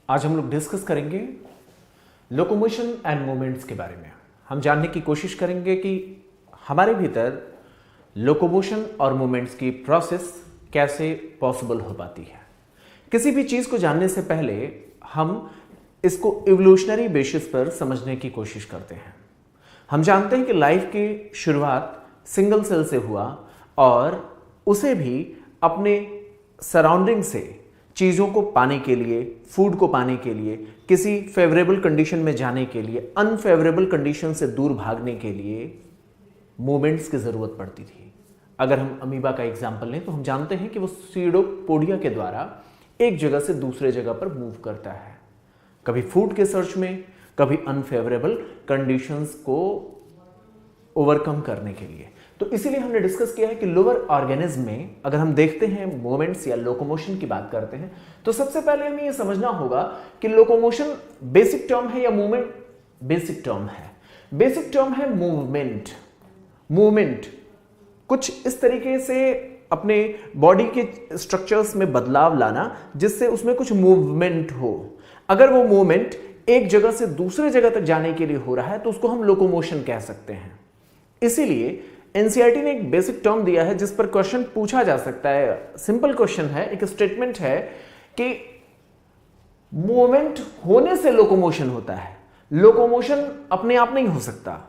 आज हम लोग डिस्कस करेंगे लोकोमोशन एंड मूवमेंट्स के बारे में। हम जानने की कोशिश करेंगे कि हमारे भीतर लोकोमोशन और मूवमेंट्स की प्रोसेस कैसे पॉसिबल हो पाती है। किसी भी चीज़ को जानने से पहले हम इसको इवोल्यूशनरी बेसिस पर समझने की कोशिश करते हैं। हम जानते हैं कि लाइफ की शुरुआत सिंगल सेल से हुआ और उसे भी अपने सराउंडिंग से चीज़ों को पाने के लिए, फूड को पाने के लिए, किसी फेवरेबल कंडीशन में जाने के लिए, अनफेवरेबल कंडीशन से दूर भागने के लिए मूवमेंट्स की ज़रूरत पड़ती थी। अगर हम अमीबा का एग्जाम्पल लें तो हम जानते हैं कि वो सीडोपोडिया के द्वारा एक जगह से दूसरे जगह पर मूव करता है, कभी फूड के सर्च में, कभी अनफेवरेबल कंडीशंस को ओवरकम करने के लिए। तो इसीलिए हमने डिस्कस किया है कि लोअर ऑर्गेनिज्म में अगर हम देखते हैं मूवमेंट्स या लोकोमोशन की बात करते हैं तो सबसे पहले हमें यह समझना होगा कि लोकोमोशन बेसिक टर्म है या मूवमेंट बेसिक टर्म है। बेसिक टर्म है मूवमेंट। मूवमेंट कुछ इस तरीके से अपने बॉडी के स्ट्रक्चर्स में बदलाव लाना जिससे उसमें कुछ मूवमेंट हो। अगर वो मूवमेंट एक जगह से दूसरे जगह तक जाने के लिए हो रहा है तो उसको हम लोकोमोशन कह सकते हैं। इसीलिए एनसीईआरटी ने एक बेसिक टर्म दिया है जिस पर क्वेश्चन पूछा जा सकता है। सिंपल क्वेश्चन है, एक स्टेटमेंट है कि मूवमेंट होने से लोकोमोशन होता है। लोकोमोशन अपने आप नहीं हो सकता।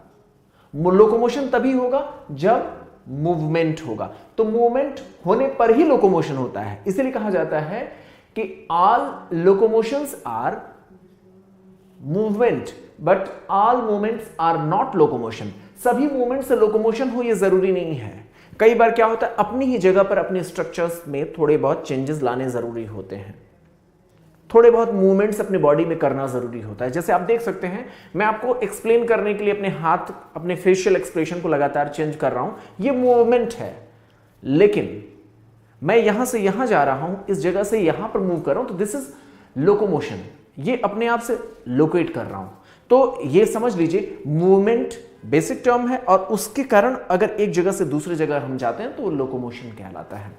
लोकोमोशन तभी होगा जब मूवमेंट होगा। तो मूवमेंट होने पर ही लोकोमोशन होता है। इसलिए कहा जाता है कि all locomotions are movement but all movements are not locomotion. सभी मूवमेंट से लोकोमोशन हो यह जरूरी नहीं है। कई बार क्या होता है, अपनी ही जगह पर अपने स्ट्रक्चर्स में थोड़े बहुत चेंजेस लाने जरूरी होते हैं। थोड़े बहुत मूवमेंट्स अपने बॉडी में करना जरूरी होता है। जैसे आप देख सकते हैं, मैं आपको एक्सप्लेन करने के लिए अपने हाथ, अपने फेशियल एक्सप्रेशन को लगातार चेंज कर रहा हूं, यह मूवमेंट है। लेकिन मैं यहां से यहां जा रहा हूं, इस जगह से यहां पर मूव कर रहा हूं, तो दिस इज लोकोमोशन। ये अपने आप से लोकेट कर रहा हूं। तो ये समझ लीजिए मूवमेंट बेसिक टर्म है और उसके कारण अगर एक जगह से दूसरी जगह हम जाते हैं तो वो लोकोमोशन कहलाता है।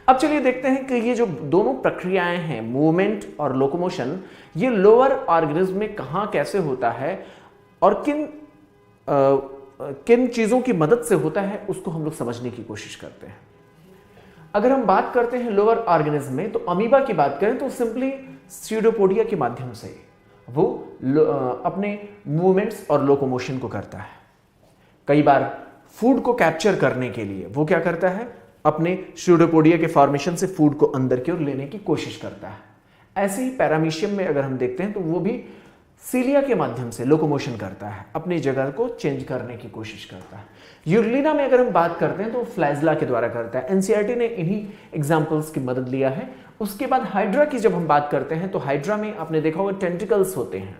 अब चलिए देखते हैं कि ये जो दोनों प्रक्रियाएं हैं, मूवमेंट और लोकोमोशन, ये लोअर ऑर्गेनिज्म में कहां कैसे होता है और किन चीजों की मदद से होता है, उसको हम लोग समझने की कोशिश करते हैं। अगर हम बात करते हैं लोअर ऑर्गेनिज्म में, तो अमीबा की बात करें तो सिंपली सीडोपोडिया के माध्यम से वो अपने मूवमेंट्स और लोकोमोशन को करता है। कई बार फूड को कैप्चर करने के लिए वो क्या करता है, अपने सीडोपोडिया के फॉर्मेशन से फूड को अंदर की ओर लेने की कोशिश करता है। ऐसे ही पैरामीशियम में अगर हम देखते हैं तो वो भी सीलिया के माध्यम से लोकोमोशन करता है, अपनी जगह को चेंज करने की कोशिश करता है। यूग्लिना में अगर हम बात करते हैं तो फ्लैजला के द्वारा करता है। एनसीईआरटी ने इन्हीं एग्जाम्पल्स की मदद लिया है। उसके बाद हाइड्रा की जब हम बात करते हैं तो हाइड्रा में आपने देखा होगा टेंटिकल्स होते हैं।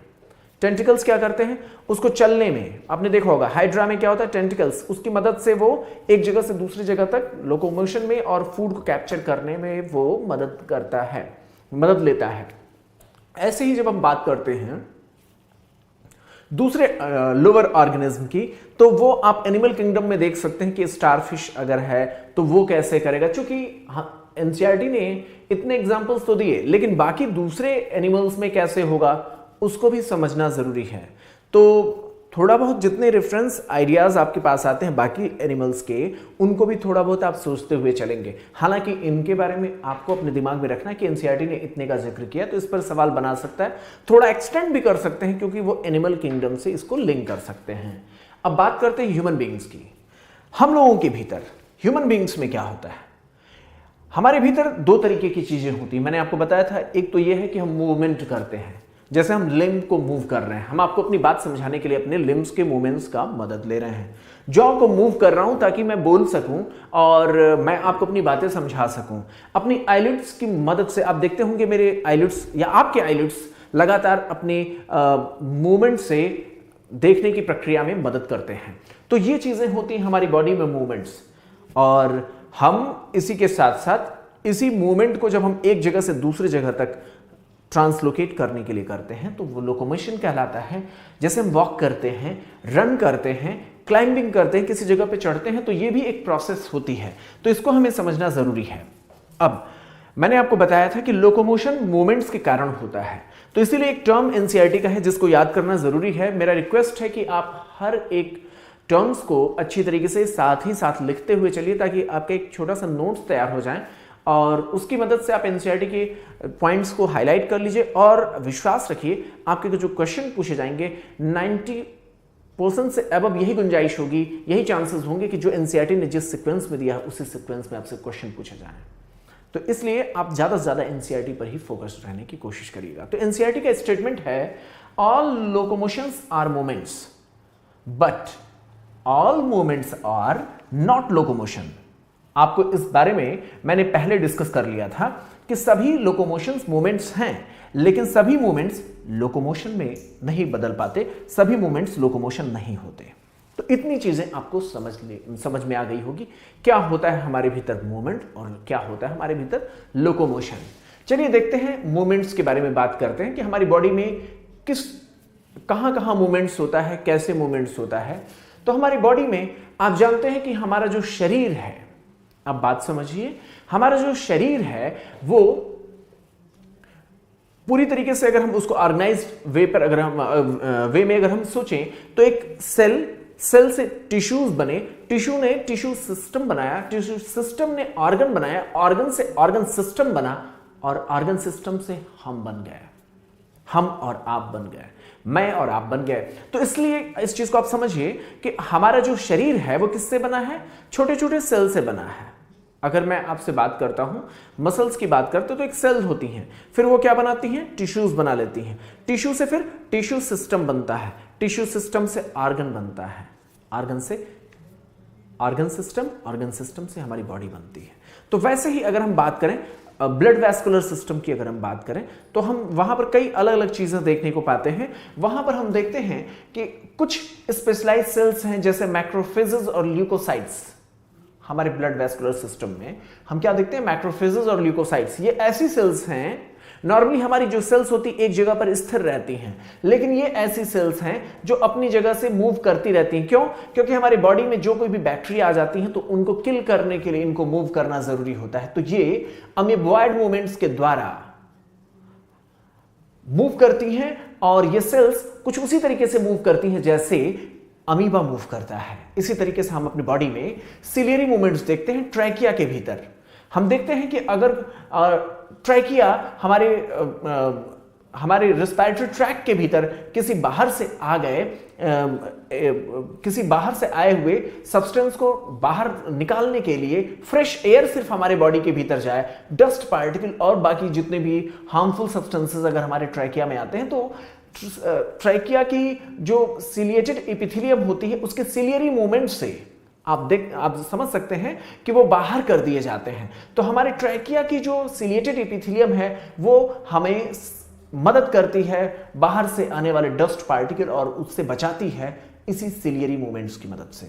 टेंटिकल्स क्या करते हैं, उसको चलने में, आपने देखा होगा हाइड्रा में क्या होता है, टेंटिकल्स, उसकी मदद से वो एक जगह से दूसरी जगह तक लोकोमोशन में और फूड को कैप्चर करने में वो मदद करता है, मदद लेता है। ऐसे ही जब हम बात करते हैं दूसरे लोअर ऑर्गेनिज्म की, तो वो आप एनिमल किंगडम में देख सकते हैं कि स्टारफिश अगर है तो वो कैसे करेगा। चूंकि एनसीईआरटी ने इतने एग्जांपल्स तो दिए, लेकिन बाकी दूसरे एनिमल्स में कैसे होगा उसको भी समझना जरूरी है। तो थोड़ा बहुत जितने रेफरेंस आइडियाज आपके पास आते हैं बाकी एनिमल्स के, उनको भी थोड़ा बहुत आप सोचते हुए चलेंगे। हालांकि इनके बारे में आपको अपने दिमाग में रखना है कि एनसीईआरटी ने इतने का जिक्र किया तो इस पर सवाल बना सकता है, थोड़ा एक्सटेंड भी कर सकते हैं क्योंकि वो एनिमल किंगडम से इसको लिंक कर सकते हैं। अब बात करते हैं ह्यूमन बींग्स की। हम लोगों के भीतर ह्यूमन बींग्स में क्या होता है, हमारे भीतर दो तरीके की चीजें होती हैं। मैंने आपको बताया था, एक तो यह है कि हम मूवमेंट करते हैं, जैसे हम लिम्ब को मूव कर रहे हैं। हम आपको अपनी बात समझाने के लिए अपने लिम्ब्स के मूवमेंट्स का मदद ले रहे हैं। जॉ को मूव कर रहा हूं ताकि मैं बोल सकूं और मैं आपको अपनी बातें समझा सकूं। अपनी आईलिड्स की मदद से आप देखते होंगे मेरे आईलिड्स या आपके आईलिड्स लगातार अपने मूवमेंट से देखने की प्रक्रिया में मदद करते हैं। तो ये चीजें होती हैं हमारी बॉडी में, मूवमेंट्स। और हम इसी के साथ साथ इसी मूवमेंट को जब हम एक जगह से दूसरी जगह तक ट्रांसलोकेट करने के लिए करते हैं तो वो लोकोमोशन कहलाता है। जैसे हम वॉक करते हैं, रन करते हैं, क्लाइंबिंग करते हैं, किसी जगह पे चढ़ते हैं, तो ये भी एक प्रोसेस होती है। तो इसको हमें समझना जरूरी है। अब मैंने आपको बताया था कि लोकोमोशन मूवमेंट्स के कारण होता है। तो इसीलिए एक टर्म एनसीईआरटी का है जिसको याद करना जरूरी है। मेरा रिक्वेस्ट है कि आप हर एक टर्म्स को अच्छी तरीके से साथ ही साथ लिखते हुए चलिए, ताकि आपका एक छोटा सा नोट्स तैयार हो जाए और उसकी मदद से आप एनसीईआरटी के पॉइंट्स को हाईलाइट कर लीजिए। और विश्वास रखिए, आपके जो क्वेश्चन पूछे जाएंगे 90% से अबव यही गुंजाइश होगी, यही चांसेस होंगे कि जो एनसीईआरटी ने जिस सीक्वेंस में दिया है उसी सीक्वेंस में आपसे क्वेश्चन पूछे जाएं। तो इसलिए आप ज्यादा से ज्यादा एनसीईआरटी पर ही फोकस रहने की कोशिश करिएगा। तो एनसीईआरटी का स्टेटमेंट है, all locomotions are moments but all moments are not locomotion. आपको इस बारे में मैंने पहले डिस्कस कर लिया था कि सभी लोकोमोशंस मोमेंट्स हैं, लेकिन सभी मोमेंट्स लोकोमोशन में नहीं बदल पाते, सभी मोमेंट्स लोकोमोशन नहीं होते। तो इतनी चीजें आपको समझ में आ गई होगी, क्या होता है हमारे भीतर मोमेंट और क्या होता है हमारे भीतर लोकोमोशन। चलिए देखते हैं, मोमेंट्स के बारे में बात करते हैं कि हमारी बॉडी में कहां कहां मूवमेंट्स होता है, कैसे मूवमेंट्स होता है। तो हमारी बॉडी में आप जानते हैं कि हमारा जो शरीर है, अब बात समझिए, हमारा जो शरीर है वो पूरी तरीके से अगर हम उसको ऑर्गेनाइज्ड वे पर अगर हम सोचें तो एक सेल से टिश्यूज बने, टिश्यू ने टिश्यू सिस्टम बनाया, टिश्यू सिस्टम ने ऑर्गन बनाया, ऑर्गन से ऑर्गन सिस्टम बना और ऑर्गन सिस्टम से हम बन गए, हम और आप बन गए, मैं और आप बन गए। तो इसलिए इस चीज को आप समझिए कि हमारा जो शरीर है वो किससे बना है, छोटे छोटे सेल से बना है। अगर मैं आपसे बात करता हूं, मसल्स की बात करते तो एक सेल होती हैं, फिर वो क्या बनाती हैं, टिश्यूज बना लेती हैं, टिश्यू से फिर टिश्यू सिस्टम बनता है, टिश्यू सिस्टम से ऑर्गन बनता है, ऑर्गन से ऑर्गन सिस्टम से हमारी बॉडी बनती है। तो वैसे ही अगर हम बात करें ब्लड वैस्कुलर सिस्टम की, अगर हम बात करें तो हम वहां पर कई अलग अलग चीजें देखने को पाते हैं। वहां पर हम देखते हैं कि कुछ स्पेशलाइज्ड सेल्स हैं जैसे मैक्रोफेजेस और ल्यूकोसाइट्स। हमारे ब्लड वैस्कुलर सिस्टम में हम क्या देखते हैं, मैक्रोफेजेस और ल्यूकोसाइट्स। ये ऐसी सेल्स हैं, नॉर्मली हमारी जो सेल्स होती एक जगह पर स्थिर रहती हैं, लेकिन ये ऐसी सेल्स हैं जो अपनी जगह से मूव करती रहती हैं। क्यों? क्योंकि हमारी बॉडी में जो कोई भी बैक्टीरिया आ जाती हैं तो उनको किल करने के लिए इनको मूव करना जरूरी होता है। तो ये अमीबॉइड मूवमेंट्स के द्वारा मूव करती हैं और ये सेल्स कुछ उसी तरीके से मूव करती हैं जैसे अमीबा मूव करता है। इसी तरीके से हम अपनी बॉडी में सिलियरी मूवमेंट्स देखते हैं ट्रैकिया के भीतर। हम देखते हैं कि अगर ट्रैकिया हमारे रेस्पिरेटरी ट्रैक के भीतर किसी बाहर से आए हुए सब्सटेंस को बाहर निकालने के लिए फ्रेश एयर सिर्फ हमारे बॉडी के भीतर जाए, डस्ट पार्टिकल और बाकी जितने भी हार्मफुल सब्सटेंसेस अगर हमारे ट्रैकिया में आते हैं तो ट्रैकिया की जो सिलिएटेड एपिथेलियम होती है उसके सिलियरी मूवमेंट से आप समझ सकते हैं कि वो बाहर कर दिए जाते हैं। तो हमारे ट्रैकिया की जो सिलिएटेड एपिथेलियम है वो हमें मदद करती है बाहर से आने वाले डस्ट पार्टिकल और उससे बचाती है इसी सिलियरी मूवमेंट्स की मदद से।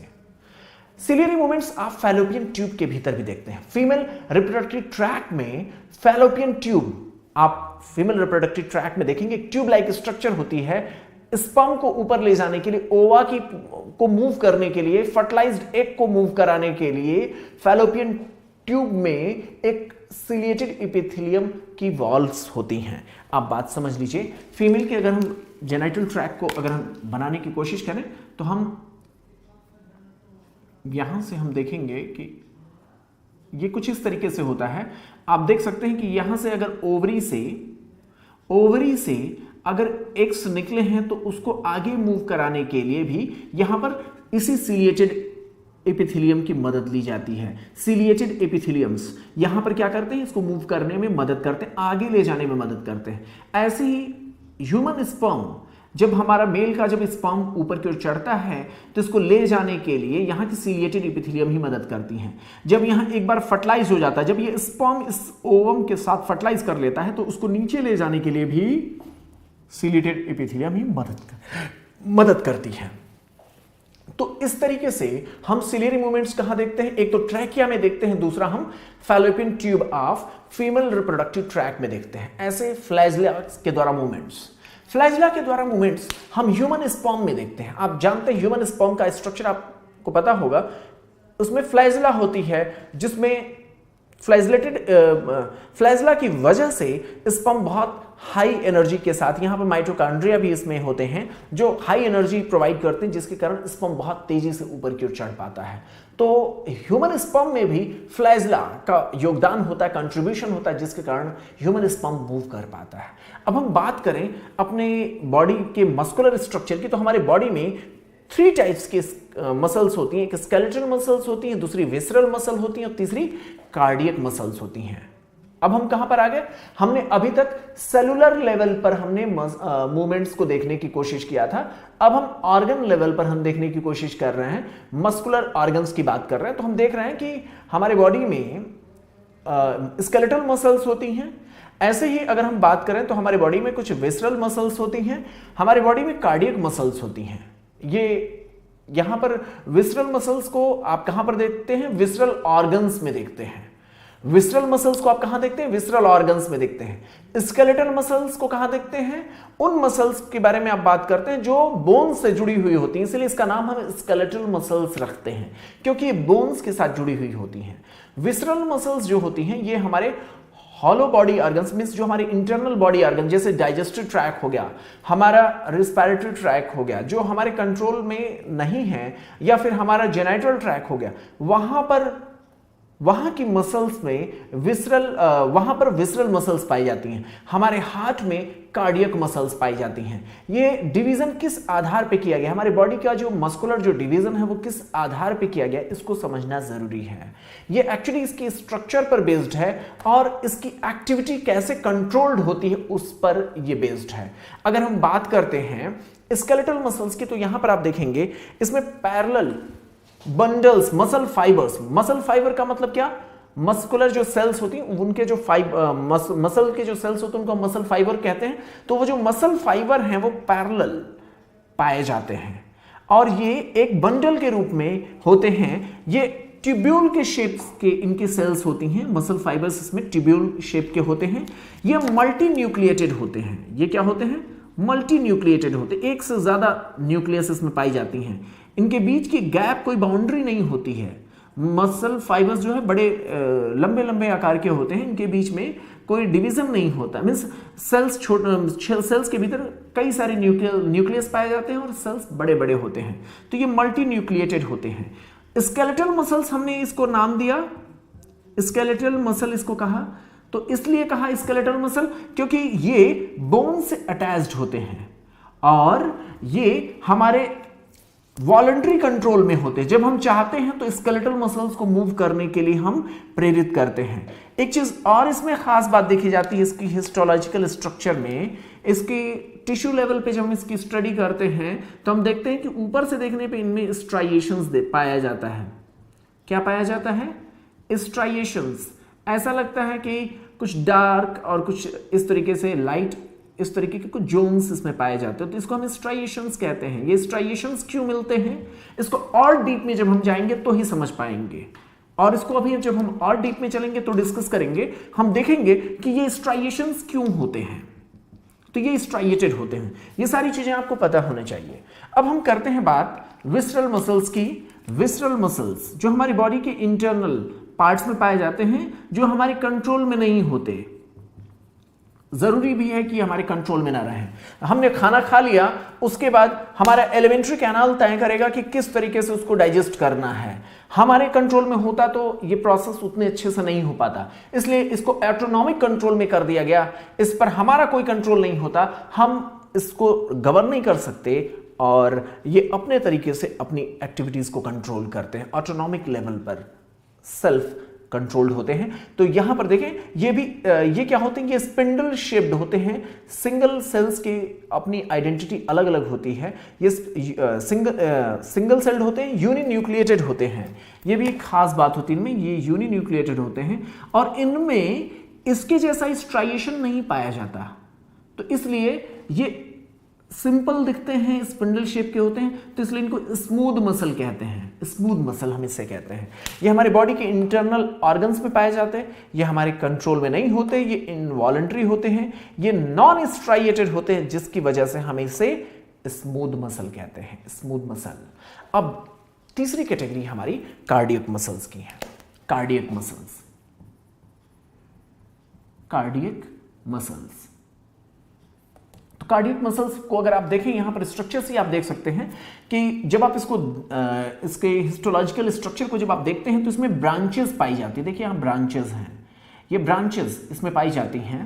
सिलियरी मूवमेंट्स आप फैलोपियन ट्यूब के भीतर भी देखते हैं। फीमेल रिप्रोडक्टिव ट्रैक में फैलोपियन ट्यूब, आप फीमेल रिप्रोडक्टिव ट्रैक में देखेंगे एक ट्यूब लाइक स्ट्रक्चर होती है। स्पर्म को ऊपर ले जाने के लिए, ओवा को मूव करने के लिए, फर्टिलाइज्ड एग को मूव कराने के लिए फैलोपियन ट्यूब में एक सिलिएटेड एपिथेलियम की वॉल्स होती हैं। आप बात समझ लीजिए, फीमेल के अगर हम जेनिटल ट्रैक को अगर हम बनाने की कोशिश करें तो हम यहां से हम देखेंगे कि ये कुछ इस तरीके से होता है। आप देख सकते हैं कि यहां से अगर ओवरी से अगर एग्स निकले हैं तो उसको आगे मूव कराने के लिए भी यहां पर इसी सिलिएटेड एपिथेलियम की मदद ली जाती है। सिलिएटेड एपिथेलियम्स यहां पर क्या करते हैं, इसको मूव करने में मदद करते हैं, आगे ले जाने में मदद करते हैं। ऐसे ही ह्यूमन स्पर्म, जब हमारा मेल का जब स्पर्म ऊपर की ओर चढ़ता है तो इसको ले जाने के लिए यहां की सिलिएटेड एपिथेलियम ही मदद करती हैं। जब यहां एक बार फर्टिलाइज हो जाता है, जब ये स्पर्म इस ओवम के साथ फर्टिलाइज कर लेता है तो उसको नीचे ले जाने के लिए भी सिलिएटेड एपिथेलियम ही मदद करती है। तो इस तरीके से हम सिलियरी मूवमेंट्स कहां देखते हैं, एक तो ट्रैकिया में देखते हैं, दूसरा हम fallopian tube of female reproductive tract में देखते हैं। ऐसे फ्लैजिला के द्वारा मूवमेंट्स हम ह्यूमन स्पर्म में देखते हैं। आप जानते हैं ह्यूमन स्पर्म का स्ट्रक्चर आपको पता होगा, उसमें फ्लैजिला होती है जिसमें फ्लैजिला की वजह से स्पर्म बहुत हाई एनर्जी के साथ, यहाँ पर माइटोकॉन्ड्रिया भी इसमें होते हैं जो हाई एनर्जी प्रोवाइड करते हैं, जिसके कारण स्पर्म बहुत तेजी से ऊपर की ओर चढ़ पाता है। तो ह्यूमन स्पर्म में भी फ्लैजेला का योगदान होता है, कंट्रीब्यूशन होता है, जिसके कारण ह्यूमन स्पर्म मूव कर पाता है। अब हम बात करें अपने बॉडी के मस्कुलर स्ट्रक्चर की, तो हमारे बॉडी में 3 टाइप्स के मसल्स होती हैं। एक स्केलेटल मसल्स होती हैं, दूसरी विसरल मसल होती हैं और तीसरी कार्डियक मसल्स होती हैं। अब हम कहां पर आ गए? हमने अभी तक सेलुलर लेवल पर हमने मूवमेंट्स को देखने की कोशिश किया था। अब हम ऑर्गन लेवल पर हम देखने की कोशिश कर रहे हैं, मस्कुलर ऑर्गन्स की बात कर रहे हैं। तो हम देख रहे हैं कि हमारे बॉडी में स्केलेटल मसल्स होती हैं। ऐसे ही अगर हम बात करें तो हमारे बॉडी में कुछ विसरल मसल्स होती हैं, हमारे बॉडी में कार्डियक मसल्स होती हैं। ये यहां पर विसरल मसल्स को आप कहां पर देखते हैं? विसरल ऑर्गन्स में देखते हैं। विसरल मसल्स को आप कहां देखते हैं? विसरल ऑर्गन्स में देखते हैं। स्केलेटल मसल्स को कहां देखते हैं? उन मसल्स के बारे में आप बात करते हैं जो बोन्स से जुड़ी हुई होती हैं, इसलिए इसका नाम हम स्केलेटल मसल्स रखते हैं, क्योंकि ये बोन्स के साथ जुड़ी हुई होती हैं। विसरल मसल्स जो होती हैं ये हमारे हॉलो बॉडी ऑर्गन्स, मींस जो हमारे इंटरनल बॉडी ऑर्गन, जैसे डाइजेस्टिव ट्रैक हो गया, हमारा रिस्पिरेटरी ट्रैक हो गया, जो हमारे कंट्रोल में नहीं है, या फिर हमारा जेनिटल ट्रैक हो गया, वहां की मसल्स में वहां पर विसरल मसल्स पाई जाती हैं। हमारे हार्ट में कार्डियक मसल्स पाई जाती हैं। ये डिवीजन किस आधार पे किया गया? हमारे बॉडी का जो मस्कुलर जो डिवीजन है वो किस आधार पे किया गया, इसको समझना जरूरी है। ये एक्चुअली इसकी स्ट्रक्चर पर बेस्ड है और इसकी एक्टिविटी कैसे कंट्रोल्ड होती है उस पर ये बेस्ड है। अगर हम बात करते हैं स्केलेटल मसल्स की, तो यहां पर आप देखेंगे इसमें parallel bundles, muscle fibres. Muscle fibre का मतलब क्या? मस्कुलर जो सेल्स होती हैं उनके जो मसल के जो सेल्स होते हैं उनको मसल फाइबर कहते हैं। तो वो जो मसल फाइबर हैं वो पैरेलल पाए जाते हैं और ये एक बंडल के रूप में होते हैं। ये ट्यूब्यूल के शेप के इनके सेल्स होती हैं। मसल फाइबर्स इसमें ट्यूब्यूल शेप के होते हैं। ये मल्टी न्यूक्लिएटेड होते हैं। ये क्या होते हैं? मल्टी न्यूक्लिएटेड होते हैं। एक से ज्यादा न्यूक्लियस इसमें पाई जाती हैं। इनके बीच की गैप कोई बाउंड्री नहीं होती है। मसल फाइबर्स जो है बड़े लंबे लंबे आकार के होते हैं, इनके बीच में कोई डिवीजन नहीं होता। मीन्स सेल्स के भीतर कई सारे न्यूक्लियस पाए जाते हैं और सेल्स बड़े बड़े होते हैं, तो ये मल्टी न्यूक्लिएटेड होते हैं। स्केलेटल मसल्स हमने इसको नाम दिया, स्केलेटल मसल इसको कहा, तो इसलिए कहा स्केलेटल मसल क्योंकि ये बोन से अटैच्ड होते हैं और ये हमारे वॉलंटरी कंट्रोल में होते हैं। जब हम चाहते हैं तो स्केलेटल मसल्स को मूव करने के लिए हम प्रेरित करते हैं। एक चीज और इसमें खास बात देखी जाती है इसकी हिस्टोलॉजिकल स्ट्रक्चर में, इसकी टिश्यू लेवल पे जब हम इसकी स्टडी करते हैं तो हम देखते हैं कि ऊपर से देखने पे इनमें स्ट्राइएशंस पाया जाता है। क्या पाया जाता है? स्ट्राइएशंस। ऐसा लगता है कि कुछ डार्क और कुछ इस तरीके से लाइट, इस तरीके के कुछ जोन्स इसमें पाए जाते हैं, तो इसको हम स्ट्राइएशंस कहते हैं। ये स्ट्राइएशंस क्यों मिलते हैं, इसको और डीप में जब हम जाएंगे तो ही समझ पाएंगे, और इसको अभी जब हम और डीप में चलेंगे तो डिस्कस करेंगे, हम देखेंगे कि ये स्ट्राइएशंस क्यों होते हैं। तो ये स्ट्राइएटेड होते हैं। ये सारी चीजें आपको पता होना चाहिए। अब हम करते हैं बात विसरल मसल्स की। विसरल मसल्स जो हमारी बॉडी के इंटरनल पार्ट्स में पाए जाते हैं, जो हमारे कंट्रोल में नहीं होते। जरूरी भी है कि हमारे कंट्रोल में ना रहे। हमने खाना खा लिया, उसके बाद हमारा एलिमेंट्री कैनाल तय करेगा कि किस तरीके से उसको डाइजेस्ट करना है। हमारे कंट्रोल में होता तो ये प्रोसेस उतने अच्छे से नहीं हो पाता, इसलिए इसको ऑटोनॉमिक कंट्रोल में कर दिया गया। इस पर हमारा कोई कंट्रोल नहीं होता, हम इसको गवर्न नहीं कर सकते और ये अपने तरीके से अपनी एक्टिविटीज को कंट्रोल करते हैं। ऑटोनॉमिक लेवल पर सेल्फ कंट्रोल्ड होते हैं। तो यहां पर देखें, ये क्या होते हैं? ये स्पिंडल शेप्ड होते हैं। सिंगल सेल्स की अपनी आइडेंटिटी अलग अलग होती है। ये सिंगल सेल्ड होते हैं, यूनिन्यूक्लिएटेड होते हैं। ये भी एक खास बात होती है इनमें, ये यूनिन्यूक्लिएटेड होते हैं और इनमें इसके जैसा स्ट्राइएशन नहीं पाया जाता, तो इसलिए ये सिंपल दिखते हैं, स्पिंडल शेप के होते हैं, तो इसलिए इनको स्मूथ मसल कहते हैं। स्मूथ मसल हम इससे कहते हैं। ये हमारे बॉडी के इंटरनल ऑर्गन्स में पाए जाते हैं। ये हमारे कंट्रोल में नहीं होते, ये इनवॉलंटरी होते हैं, ये नॉन स्ट्राइएटेड होते हैं, जिसकी वजह से हम इसे स्मूथ मसल कहते हैं। Smooth muscle. अब तीसरी कैटेगरी हमारी कार्डियक मसल्स की है। Cardiac muscles, cardiac muscles. तो कार्डियक मसल्स को अगर आप देखें यहाँ पर स्ट्रक्चर से आप देख सकते हैं कि जब आप इसको इसके हिस्टोलॉजिकल स्ट्रक्चर को जब आप देखते हैं तो इसमें ब्रांचेस पाई जाती है। देखिए यहाँ ब्रांचेस हैं, ये ब्रांचेस इसमें पाई जाती हैं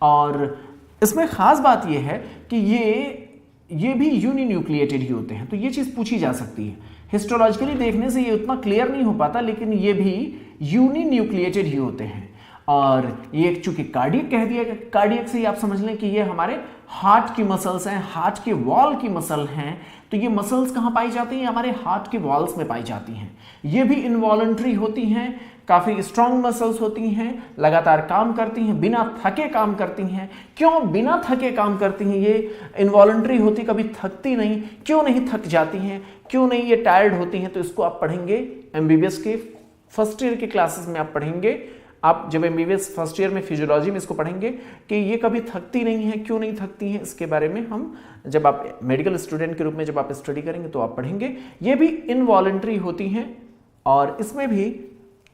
और इसमें खास बात ये है कि ये भी यूनिन्यूक्लिएटेड ही होते हैं। तो ये चीज़ पूछी जा सकती है, हिस्टोलॉजिकली देखने से ये उतना क्लियर नहीं हो पाता, लेकिन ये भी यूनिन्यूक्लिएटेड ही होते हैं। और ये चूंकि कार्डियक कह दिया, कार्डियक से ही आप समझ लें कि ये हमारे हार्ट की मसल्स हैं, हार्ट के वॉल की मसल हैं। तो ये मसल्स कहाँ पाई जाती हैं? हमारे हार्ट के वॉल्स में पाई जाती हैं। ये भी इनवॉलंटरी होती हैं, काफ़ी स्ट्रॉन्ग मसल्स होती हैं, लगातार काम करती हैं, बिना थके काम करती हैं। क्यों बिना थके काम करती हैं? ये इनवॉलंटरी होती, कभी थकती नहीं। क्यों नहीं थक जाती हैं, क्यों नहीं ये टायर्ड होती हैं? तो इसको आप पढ़ेंगे एमबीबीएस के फर्स्ट ईयर की क्लासेस में आप पढ़ेंगे। आप जब एमबीबीएस फर्स्ट ईयर में फिजियोलॉजी में इसको पढ़ेंगे कि ये कभी थकती नहीं है, क्यों नहीं थकती हैं, इसके बारे में हम जब आप मेडिकल स्टूडेंट के रूप में जब आप स्टडी करेंगे तो आप पढ़ेंगे। ये भी इनवॉलंटरी होती हैं और इसमें भी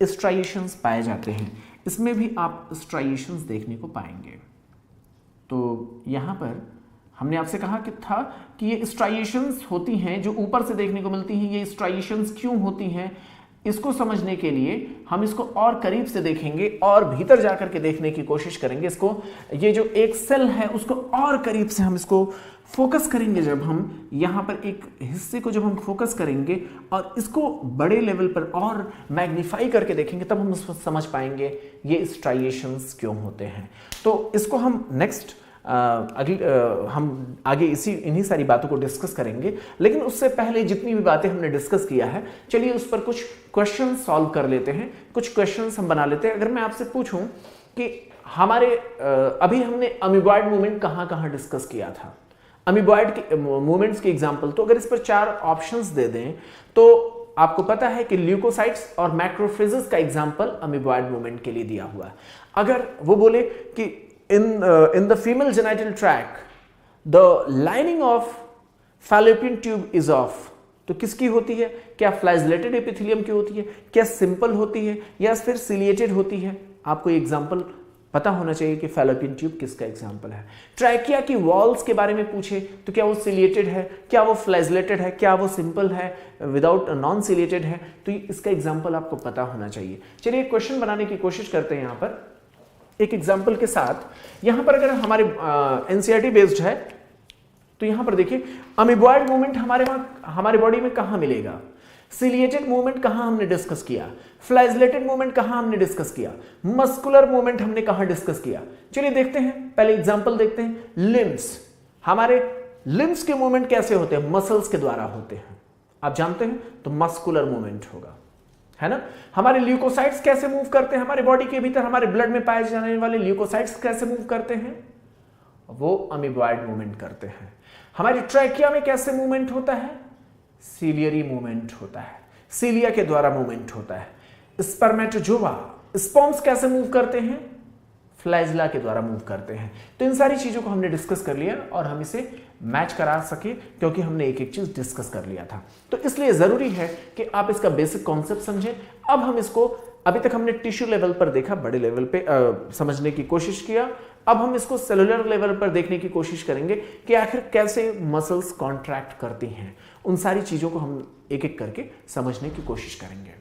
स्ट्राइएशंस पाए जाते हैं, इसमें भी आप स्ट्राइएशंस देखने को पाएंगे। तो यहाँ पर हमने आपसे कहा कि था कि ये स्ट्राइएशंस होती हैं जो ऊपर से देखने को मिलती हैं। ये स्ट्राइएशंस क्यों होती हैं, इसको समझने के लिए हम इसको और करीब से देखेंगे और भीतर जाकर के देखने की कोशिश करेंगे। इसको, ये जो एक सेल है उसको और करीब से हम इसको फोकस करेंगे। जब हम यहाँ पर एक हिस्से को जब हम फोकस करेंगे और इसको बड़े लेवल पर और मैग्नीफाई करके देखेंगे, तब हम उसको समझ पाएंगे ये स्ट्राइएशंस क्यों होते हैं। तो इसको हम नेक्स्ट हम आगे इन्हीं सारी बातों को डिस्कस करेंगे। लेकिन उससे पहले जितनी भी बातें हमने डिस्कस किया है, चलिए उस पर कुछ क्वेश्चन सॉल्व कर लेते हैं, कुछ क्वेश्चंस हम बना लेते हैं। अगर मैं आपसे पूछूं कि हमारे अभी हमने अमीबॉइड मूवमेंट कहाँ कहाँ डिस्कस किया था, अमीबॉइड के मूवमेंट्स के एग्जाम्पल, तो अगर इस पर 4 ऑप्शंस दे दें तो आपको पता है कि ल्यूकोसाइट्स और मैक्रोफेजेस का एग्जाम्पल अमीबॉइड मूवमेंट के लिए दिया हुआ है। अगर वो बोले कि in the female genital tract the lining of fallopian tube is off, तो किसकी होती है? क्या फ्लैजेलेटेड एपिथेलियम की होती है, क्या सिंपल होती है, या फिर सिलिएटेड होती है? आपको एग्जांपल पता होना चाहिए कि फैलोपियन ट्यूब किसका एग्जांपल है। ट्रैकिया की वॉल्स के बारे में पूछे तो क्या वो सिलिएटेड है, क्या वो फ्लैजेलेटेड है, क्या वो सिंपल है, विदाउट नॉन सिलिएटेड है? तो इसका एग्जांपल आपको पता होना चाहिए। चलिए क्वेश्चन बनाने की कोशिश करते हैं। यहाँ पर एक एग्जाम्पल के साथ, यहां पर अगर हमारे एनसीईआरटी बेस्ड है तो यहां पर देखिए अमीबॉइड मूवमेंट हमारे बॉडी में कहां मिलेगा, सिलिएटेड मूवमेंट कहां हमने डिस्कस किया, फ्लैजेलेटेड मूवमेंट कहां हमने डिस्कस किया, मस्कुलर मूवमेंट हमने कहां डिस्कस किया। चलिए देखते हैं, पहले एग्जाम्पल देखते हैं। लिम्स, हमारे लिम्स के मूवमेंट कैसे होते हैं? मसल्स के द्वारा होते हैं, आप जानते हैं, तो मस्कुलर मूवमेंट होगा, है ना। हमारे ल्यूकोसाइट्स कैसे मूव करते हैं हमारे बॉडी के भीतर, हमारे ब्लड में पाए जाने वाले ल्यूकोसाइट्स कैसे मूव करते हैं? वो अमीबॉइड मूवमेंट करते हैं। हमारी ट्रैकिया में कैसे मूवमेंट होता है? सीलियरी मूवमेंट होता है, सीलिया के द्वारा मूवमेंट होता है। स्पर्मेटोजोआ, स्पर्म्स कैसे मूव करते हैं? फ्लैजिला के द्वारा मूव करते हैं। तो इन सारी चीजों को हमने डिस्कस कर लिया और हम इसे मैच करा सके क्योंकि हमने एक एक चीज डिस्कस कर लिया था। तो इसलिए जरूरी है कि आप इसका बेसिक कॉन्सेप्ट समझें। अब हम इसको, अभी तक हमने टिश्यू लेवल पर देखा, बड़े लेवल पे समझने की कोशिश किया। अब हम इसको सेलुलर लेवल पर देखने की कोशिश करेंगे कि आखिर कैसे मसल्स कॉन्ट्रैक्ट करती हैं। उन सारी चीजों को हम एक एक करके समझने की कोशिश करेंगे।